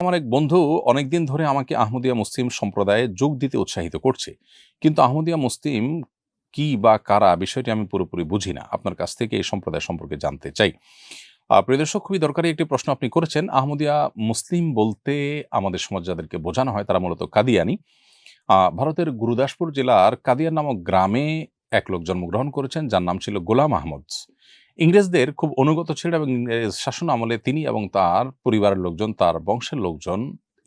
আমার এক বন্ধু অনেকদিন ধরে আমাকে আহমদিয়া মুসলিম সম্প্রদায়ে যোগ দিতে উৎসাহিত করছে। কিন্তু আহমদিয়া মুসলিম কি বা কারা বিষয়টি আমি পুরোপুরি বুঝি না। আপনার কাছ থেকে এই সম্প্রদায় সম্পর্কে জানতে চাই। প্রিয় দর্শক, খুবই দরকারি একটি প্রশ্ন আপনি করেছেন। আহমদিয়া মুসলিম বলতে আমাদের সমাজ যাদেরকে বোঝানো হয় তারা মূলত কাদিয়ানি। ভারতের গুরুদাসপুর জেলার কাদিয়ান নামক গ্রামে এক লোক জন্মগ্রহণ করেছেন যার নাম ছিল গোলাম আহমদ। ইংরেজদের খুব অনুগত ছিলেন এবং ইংরেজ শাসন আমলে তিনি এবং তার পরিবারের লোকজন, তার বংশের লোকজন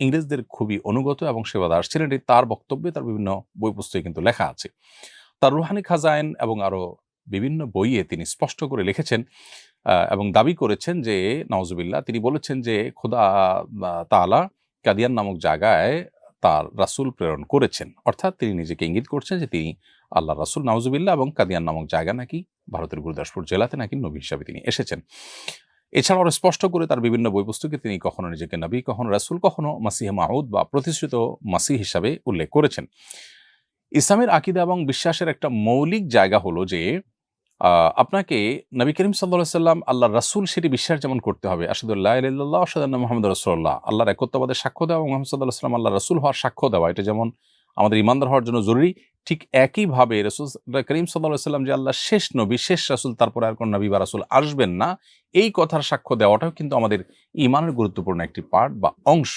ইংরেজদের খুবই অনুগত এবং সেবাদার ছিলেন। এটি তার বক্তব্যে, তার বিভিন্ন বই পুস্তকে কিন্তু লেখা আছে। তার রুহানি খাজাইন এবং আরো বিভিন্ন বইয়ে তিনি স্পষ্ট করে লিখেছেন এবং দাবি করেছেন যে নাউজুবিল্লাহ, তিনি বলেছেন যে খোদা তাআলা কাদিয়ান নামক জায়গায় তার রাসূল প্রেরণ করেছেন। অর্থাৎ তিনি নিজেকে ইঙ্গিত করছেন যে তিনি আল্লাহর রাসূল, নাউজুবিল্লাহ, এবং কাদিয়ান নামক জায়গা নাকি ভারতের গুরুদাসপুর জেলাতে নাকি নবী হিসাবে তিনি এসেছেন। এছাড়াও আরো স্পষ্ট করে তার বিভিন্ন বই পুস্তকে তিনি কখনো নিজেকে নবী, কখনো রাসূল, কখনো মাসিহে মাউদ বা প্রতিষ্ঠিত মাসিহ হিসাবে উল্লেখ করেছেন। ইসলামের আকীদা এবং বিশ্বাসের একটা মৌলিক জায়গা হলো যে আপনাকে নবী করিম সাল্লাল্লাহু আলাইহি সাল্লাম আল্লাহর রাসূল সেটি বিশ্বাস যেমন করতে হবে। আশহাদু আল্লা ইলাহা ইল্লাল্লাহ ওয়া আশহাদু আন্না মুহাম্মাদুর রাসূলুল্লাহ। আল্লাহর একত্ববাদের সাক্ষ্য দেওয়া এবং মুহাম্মদ সাল্লাল্লাহু আলাইহি সাল্লাম আল্লাহর রাসূল হওয়ার সাক্ষ্য দেওয়া, এটা যেমন আমাদের ঈমানদার হওয়ার জন্য জরুরি, ঠিক একইভাবে রাসূল করিম সাল্লাল্লাহু আলাইহি সাল্লাম যে আল্লাহর শেষ নবী, শেষ রাসূল, তারপরে আর কোন নবী বা রাসূল আসবেন না, এই কথার সাক্ষ্য দেওয়াটাও কিন্তু আমাদের ঈমানের গুরুত্বপূর্ণ একটি পার্ট বা অংশ।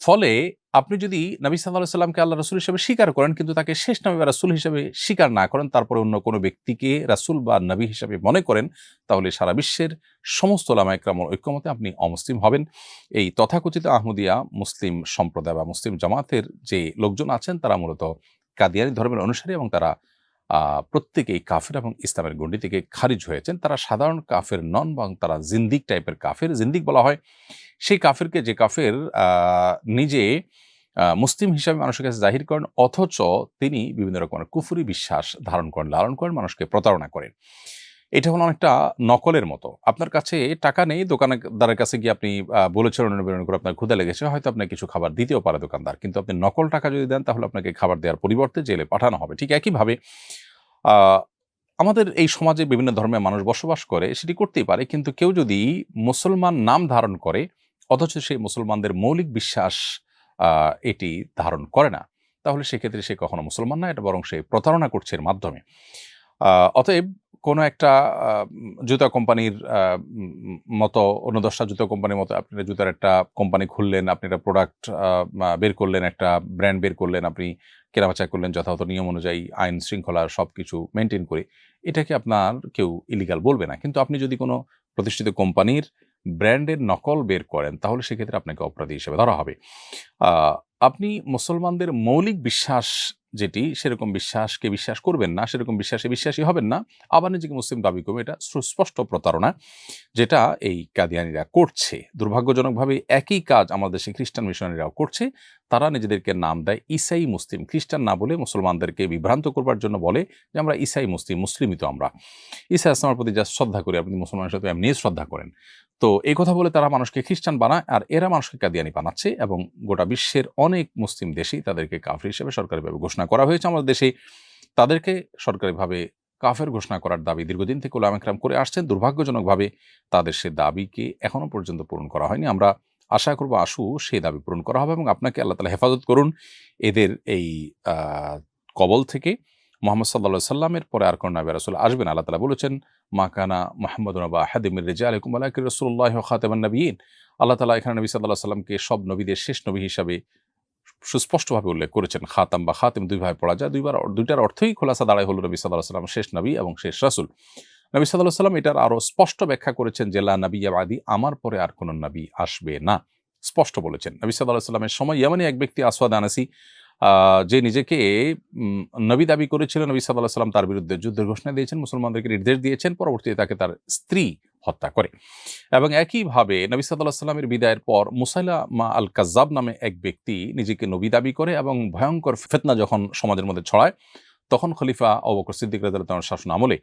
ফলে আপনি যদি নবী সাল্লাল্লাহু আলাইহি সাল্লামকে আল্লাহর রাসূল হিসেবে স্বীকার করেন কিন্তু তাকে শেষ নবী বা রাসূল হিসেবে স্বীকার না করেন, তারপরে অন্য কোনো ব্যক্তিকে রাসূল বা নবী হিসেবে মনে করেন, তাহলে সারা বিশ্বের সমস্ত উলামায়ে কেরামের ঐক্যমতে আপনি অমুসলিম হবেন। এই তথাকথিত আহমদিয়া মুসলিম সম্প্রদায় বা মুসলিম জামাতের যে লোকজন আছেন তারা মূলত কাদিয়ানী ধর্মের অনুসারী এবং তারা প্রত্যেকেই কাফের এবং ইসলামের গণ্ডি থেকে খারিজ হয়েছেন। তারা সাধারণ কাফের নন, বরং তারা জিন্দিক টাইপের কাফের। জিন্দিক বলা হয় সেই কাফেরকে যে কাফের নিজে মুসলিম হিসাবে মানুষের কাছে জাহির করেন, অথচ তিনি বিভিন্ন রকমের কুফরি বিশ্বাস ধারণ করেন, লালন করেন, মানুষকে প্রতারণা করেন। এটা হলো অনেকটা নকলের মতো। আপনার কাছে টাকা নেই, দোকানদারের কাছে গিয়ে আপনি বলেছেন অন্য বিরণ করে আপনার ক্ষুধা লেগেছে, হয়তো আপনাকে কিছু খাবার দিতেও পারে দোকানদার। কিন্তু আপনি নকল টাকা যদি দেন তাহলে আপনাকে খাবার দেওয়ার পরিবর্তে জেলে পাঠানো হবে। ঠিক একইভাবে আ আমাদের এই সমাজে বিভিন্ন ধর্মের মানুষ বসবাস করে, সেটি করতেই পারে। কিন্তু কেউ যদি মুসলমান নাম ধারণ করে অথচ সেই মুসলমানদের মৌলিক বিশ্বাস আ এটি ধারণ করে না, তাহলে সেক্ষেত্রে সে কখনো মুসলমান না, এটা বরং সে প্রতারণা করছে এর মাধ্যমে। অতএব কোনো একটা জুতা কোম্পানির মতো, অন্য ১০ টা জুতা কোম্পানির মতো আপনি জুতার একটা কোম্পানি খুললেন, আপনি একটা প্রোডাক্ট বের করলেন, একটা ব্র্যান্ড বের করলেন, আপনি কেনাবেচা করলেন যথাযথ নিয়ম অনুযায়ী, আইন শৃঙ্খলা সবকিছু মেইনটেইন করে। এটাকে আপনার কেউ ইলিগাল বলবে না। কিন্তু আপনি যদি কোনো প্রতিষ্ঠিত কোম্পানির ব্র্যান্ডের নকল বের করেন, তাহলে সেক্ষেত্রে আপনাকে অপরাধী হিসেবে ধরা হবে। আ আপনি মুসলমানদের মৌলিক বিশ্বাস যেটি, সেরকম বিশ্বাসকে বিশ্বাস করবেন না, সেরকম বিশ্বাসে বিশ্বাসী হবেন না। আবার নিজেকে মুসলিম দাবি করবেন, এটা সুস্পষ্ট প্রতারণা, যেটা এই কাদিয়ানীরা করছে। দুর্ভাগ্যজনকভাবে একই কাজ আমাদের দেশে খ্রিস্টান মিশনারিরাও করছে। তারা নিজেদেরকে নাম দেয় ঈসাই মুসলিম। খ্রিস্টান না বলে মুসলমানদেরকে বিভ্রান্ত করবার জন্য বলে যে আমরা ঈসাই মুসলিম, মুসলিমই তো আমরা। ঈসা ইসলামের প্রতি যা শ্রদ্ধা করি, আপনি মুসলমানের সাথে এমনি শ্রদ্ধা করেন। তো এই কথা বলে তারা মানুষকে খ্রিস্টান বানায়, আর এরা মানুষকে কাদিয়ানী বানাচ্ছে এবং গোটা বিশ্বের অনেক মুসলিম দেশেই তাদেরকে কাফির হিসেবে সরকারিভাবে ঘোষণা করা হয়েছে। আমাদের দেশে তাদেরকে সরকারিভাবে কাফের ঘোষণা করার দাবি দীর্ঘদিন থেকে উলামায়ে কেরাম করে আসছেন। দুর্ভাগ্যজনকভাবে তাদের সে দাবিকে এখনো পর্যন্ত পূরণ করা হয়নি। আমরা আশা করব সেই দাবি পূরণ করা হবে এবং আপনাকে আল্লাহ তাআলা হেফাজত করুন এদের এই আ কবল থেকে। মুহাম্মদ সাল্লাল্লাহু আলাইহি সাল্লামের পরে আর কোন নবী রাসূল আসবেন। আল্লাহ তাআলা বলেছেন, মা কানা মুহাম্মাদুন আবা আহাদিম মির রিজালিকুম ওয়ালাকিন রাসূলুল্লাহি ওয়া খাতামান নাবিয়্যিন। আল্লাহ তাআলা এখানে নবী সাল্লাল্লাহু আলাইহি সাল্লামকে সব নবীদের শেষ নবী হিসাবে সুস্পষ্টভাবে উল্লেখ করেছেন। খাতাম বা খাতিম দুইভাবে পড়া যায়। দুইটার অর্থই খোলাসা দাঁড়ায় হলো নবী সাল্লাল্লাহু আলাইহি সাল্লাম শেষ নবী এবং শেষ রাসূল। নবী সাল্লাল্লাহু আলাইহি সাল্লাম এটার আরো স্পষ্ট ব্যাখ্যা করেছেন যে লা নাবিয়্যা বাদি, আমার পরে আর কোন নবী আসবে না। স্পষ্ট বলেছেন। নবী সাল্লাল্লাহু আলাইহি সাল্লামের সময় ইয়ামানি এক ব্যক্তি আসওয়াদ আনাসি, যে নিজেকে নবী দাবি করেছিলেন, নবী সাল্লাল্লাহু আলাইহি সাল্লাম তার বিরুদ্ধে যুদ্ধের ঘোষণা দিয়েছেন, মুসলমানদেরকে নির্দেশ দিয়েছেন, পরবর্তীতে তাকে তার স্ত্রী হত্যা করে। এবং একইভাবে নবী সাল্লাল্লাহু আলাইহি সাল্লামের বিদায়ের পর মুসাইলামা আল কাজ্জাব নামে এক ব্যক্তি নিজেকে নবী দাবি করে এবং ভয়ঙ্কর ফিতনা যখন সমাজের মধ্যে ছড়ায়, তখন খলিফা আবু বকর সিদ্দিক রাদিয়াল্লাহু তাআলার শাসন আমলে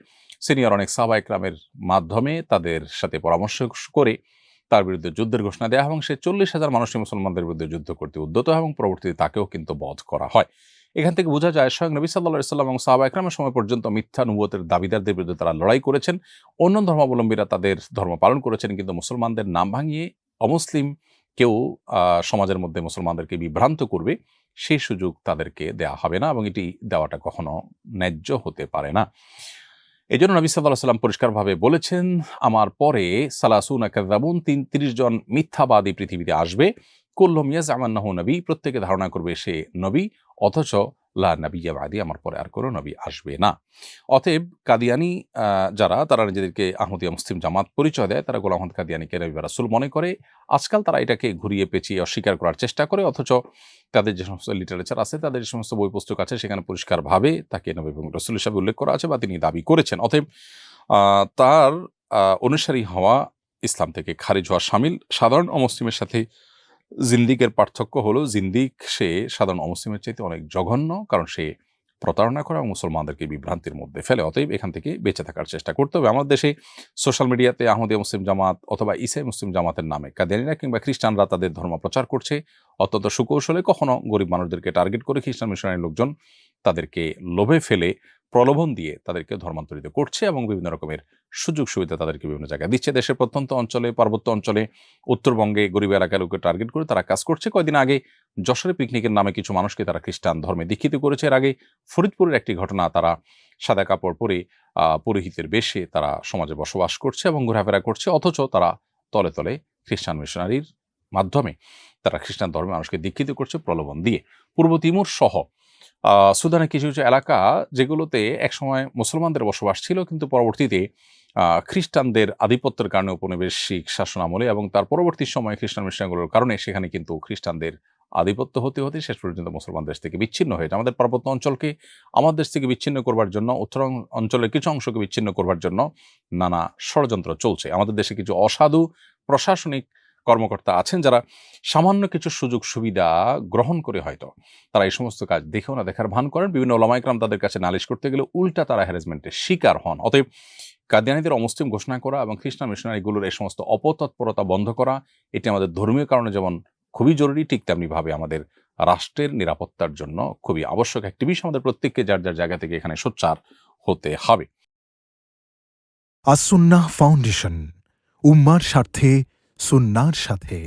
সিনিয়র অনেক সাহাবায়ে কেরামের মাধ্যমে তাদের সাথে পরামর্শ করে তার বিরুদ্ধে যুদ্ধের ঘোষণা দেয়া এবং সে ৪০,০০০ মানুষ মুসলমানদের বিরুদ্ধে যুদ্ধ করতে উদ্যত হয় এবং পরবর্তীতে তাকেও কিন্তু বধ করা হয়। এখান থেকে বোঝা যায় স্বয়ং নবী সাল্লাল্লাহু আলাইহি সাল্লাম এবং সাহাবায়ে কেরামের সময় পর্যন্ত মিথ্যা নবুয়তের দাবিদারদের বিরুদ্ধে তারা লড়াই করেছেন। অন্য ধর্মাবলম্বীরা তাদের ধর্ম পালন করেছেন, কিন্তু মুসলমানদের নাম ভাঙিয়ে অমুসলিম কেউ সমাজের মধ্যে মুসলমানদেরকে বিভ্রান্ত করবে সেই সুযোগ তাদেরকে দেয়া হবে না, এবং এটি দেওয়াটা কখনো ন্যায্য হতে পারে না। এজন্য নবী সাল্লাল্লাহু আলাইহি ওয়াসাল্লাম পরিষ্কারভাবে বলেছেন, আমার পরে সালাসুনা কাযাবুন ৩০ জন মিথ্যাবাদী পৃথিবীতে আসবে, কুল্লুহুম ইয়াজআমু আন্নাহু নবী, প্রত্যেকে ধারণা করবে সে নবী, অথচ লা নাবিয়্যা বা'দি, আমার পরে আর কোনো নবী আসবে না। অতএব কাদিয়ানী যারা তারা নিজেদেরকে আহমদিয়া মুসলিম জামাত পরিচয় দেয়, তারা গোলাম আহমদ কাদিয়ানীকে নবী বা রাসূল মনে করে। আজকাল তারা এটাকে ঘুরিয়ে পেঁচিয়ে অস্বীকার করার চেষ্টা করে, অথচ তাদের যে সমস্ত লিটারেচার আছে, তাদের যে সমস্ত বই পুস্তক আছে, সেখানে পরিষ্কারভাবে তাকে নবী এবং রাসূল হিসেবে উল্লেখ করা আছে বা তিনি দাবি করেছেন। অতএব তার অনুসারী হওয়া ইসলাম থেকে খারিজ হওয়া শামিল। সাধারণ অমুসলিমের সাথে জিন্দিকের পার্থক্য হলো, জিন্দিক সে সাধারণ অমুসলিমের চাইতে অনেক জঘন্য, কারণ সে প্রতারণা করে এবং মুসলমানদেরকে বিভ্রান্তির মধ্যে ফেলে। অতএব এখান থেকে বেঁচে থাকার চেষ্টা করতে হবে। আমাদের দেশে সোশ্যাল মিডিয়াতে আহমদিয়া মুসলিম জামাত অথবা ঈসাই মুসলিম জামাতের নামে কাদিয়ানীরা কিংবা খ্রিস্টানরা তাদের ধর্ম প্রচার করছে অত্যন্ত সুকৌশলে, কখনো গরিব মানুষদেরকে টার্গেট করে খ্রিস্টান মিশনারি লোকজন তাদেরকে লোভে ফেলে, প্রলোভন দিয়ে তাদেরকে ধর্মান্তরিত করছে এবং বিভিন্ন রকমের সুযোগ সুবিধা তাদেরকে বিভিন্ন জায়গায় দিচ্ছে। দেশের প্রত্যন্ত অঞ্চলে, পার্বত্য অঞ্চলে, উত্তরবঙ্গে গরিব এলাকার লোককে টার্গেট করে তারা কাজ করছে। কয়েকদিন আগে যশোরে পিকনিকের নামে কিছু মানুষকে তারা খ্রিস্টান ধর্মে দীক্ষিত করেছে। এর আগে ফরিদপুরের একটি ঘটনা, তারা সাদা কাপড় পরে পুরোহিতের বেশে তারা সমাজে বসবাস করছে এবং ঘোরাফেরা করছে, অথচ তারা তলে তলে খ্রিস্টান মিশনারির মাধ্যমে তারা খ্রিস্টান ধর্মে মানুষকে দীক্ষিত করছে প্রলোভন দিয়ে। পূর্ব তিমুর সহ সুদানের কিছু কিছু এলাকা, যেগুলোতে একসময় মুসলমানদের বসবাস ছিল, কিন্তু পরবর্তীতে খ্রিস্টানদের আধিপত্যের কারণে উপনিবেশিক শাসনামলে এবং তার পরবর্তী সময়ে খ্রিস্টান মিশনারিগুলোর কারণে সেখানে কিন্তু খ্রিস্টানদের আধিপত্য হতে হতে শেষ পর্যন্ত মুসলমান দেশ থেকে বিচ্ছিন্ন হয়েছে। আমাদের পার্বত্য অঞ্চলকে আমার দেশ থেকে বিচ্ছিন্ন করবার জন্য, উত্তর অঞ্চলের কিছু অংশকে বিচ্ছিন্ন করবার জন্য নানা ষড়যন্ত্র চলছে। আমাদের দেশে কিছু অসাধু প্রশাসনিক কর্মকর্তা আছেন যারা সামান্য কিছু সুযোগ সুবিধা গ্রহণ করে হয়তো তারা এই সমস্ত কাজ দেখেও না দেখার ভান করেন। বিভিন্ন ওলামা ইকরাম তাদের কাছে নালিশ করতে গেলে উল্টা তারা হ্যারাসমেন্টের শিকার হন। অতএব কাদিয়ানীদের অমুসলিম ঘোষণা করা এবং খ্রিস্টান মিশনারিগুলোর এই সমস্ত অপতৎপরতা বন্ধ করা, এটি আমাদের ধর্মীয় কারণে যেমন খুবই জরুরি, ঠিক তেমনিভাবে আমাদের রাষ্ট্রের নিরাপত্তার জন্য খুবই আবশ্যক একটি বিষয়। আমাদের প্রত্যেককে যার যার জায়গা থেকে এখানে সোচ্চার হতে হবে। আস-সুন্নাহ ফাউন্ডেশন, উম্মার স্বার্থে সুন্নাহর সাথে।